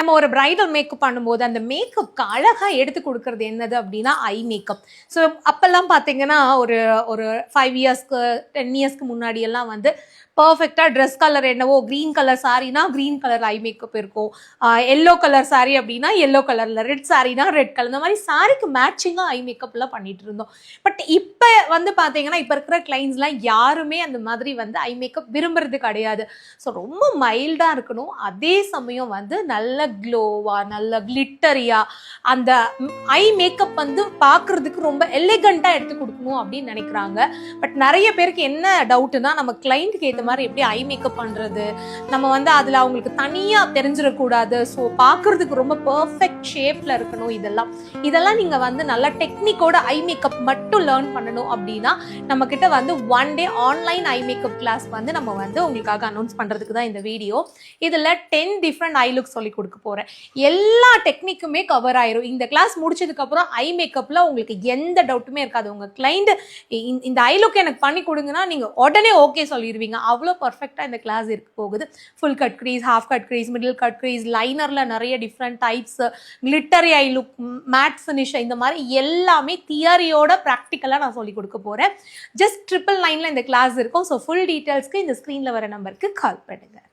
நம்ம ஒரு bridal makeup பண்ணும்போது அந்த மேக்கப்க்கு அழகாக எடுத்து கொடுக்கறது என்னது அப்படின்னா ஐ மேக்கப். ஸோ அப்போல்லாம் பார்த்தீங்கன்னா ஒரு ஒரு 5 இயர்ஸ்க்கு 10 இயர்ஸ்க்கு முன்னாடியெல்லாம் வந்து பர்ஃபெக்டாக ட்ரெஸ் கலர் என்னவோ க்ரீன் கலர் சாரீனா க்ரீன் கலர் ஐ மேக்கப் இருக்கும், எல்லோ கலர் சாரீ அப்படின்னா எல்லோ கலரில், ரெட் சாரீனா ரெட் கலர், இந்த மாதிரி சாரிக்கு மேட்சிங்காக ஐ மேக்கப்லாம் பண்ணிட்டு இருந்தோம். பட் இப்போ வந்து பார்த்தீங்கன்னா இப்போ இருக்கிற கிளைண்ட்ஸ்லாம் யாருமே அந்த மாதிரி வந்து ஐ மேக்கப் விரும்புறது கிடையாது. ஸோ ரொம்ப மைல்டாக இருக்கணும், அதே சமயம் வந்து நல்ல க்ளோவாக நல்ல கிளிட்டரியாக அந்த ஐ மேக்கப் வந்து பார்க்குறதுக்கு ரொம்ப எலிகண்ட்டாக எடுத்து கொடுக்கணும் அப்படின்னு நினைக்கிறாங்க. பட் நிறைய பேருக்கு என்ன டவுட்டுன்னா நம்ம கிளைண்ட்டுக்கு ஏற்ற மாதிரி எப்படி ஐ மேக்கப் பண்ணுறது, நம்ம வந்து அதில் அவங்களுக்கு தனியாக தெரிஞ்சிடக்கூடாது, ஸோ பார்க்குறதுக்கு ரொம்ப பர்ஃபெக்ட் ஷேப்பில் இருக்கணும். இதெல்லாம் நீங்கள் வந்து நல்ல டெக்னிக்கோட ஐ மேக்கப் மட்டும் லேர்ன் பண்ணணும் அப்படின்னா நம்மக்கிட்ட வந்து 1 day online eye makeup class வந்து நம்ம வந்து உங்களுக்காக அனௌன்ஸ் பண்ணுறதுக்கு தான் இந்த வீடியோ. இதில் 10 டிஃப்ரெண்ட் ஐ லுக் சொல்லி கொடுக்க போகிறேன். எல்லா டெக்னிக்குமே கவர் ஆயிரும். இந்த கிளாஸ் முடிச்சதுக்கப்புறம் ஐ மேக்கப்பில் உங்களுக்கு எந்த டவுட்டுமே இருக்காது. உங்கள் கிளைண்ட் இந்த ஐ லுக் எனக்கு பண்ணி கொடுங்கன்னா நீங்கள் உடனே ஓகே சொல்லிடுவீங்க. அவ்வளோ பர்ஃபெக்டாக இந்த கிளாஸ் இருக்க போகுது. Full cut crease, half cut crease, middle cut crease, லைனரில் நிறைய different types, glittery eye look, matte finish, இந்த மாதிரி எல்லாமே தியரியோட ப்ராக்டிக்கலாக நான் சொல்லி கொடுக்க போகிறேன். ஜஸ்ட் 999 இந்த கிளாஸ் இருக்கும். ஸோ ஃபுல் டீட்டெயில்ஸ்க்கு இந்த ஸ்க்ரீனில் வர நம்பருக்கு கால் பண்ணுங்கள்.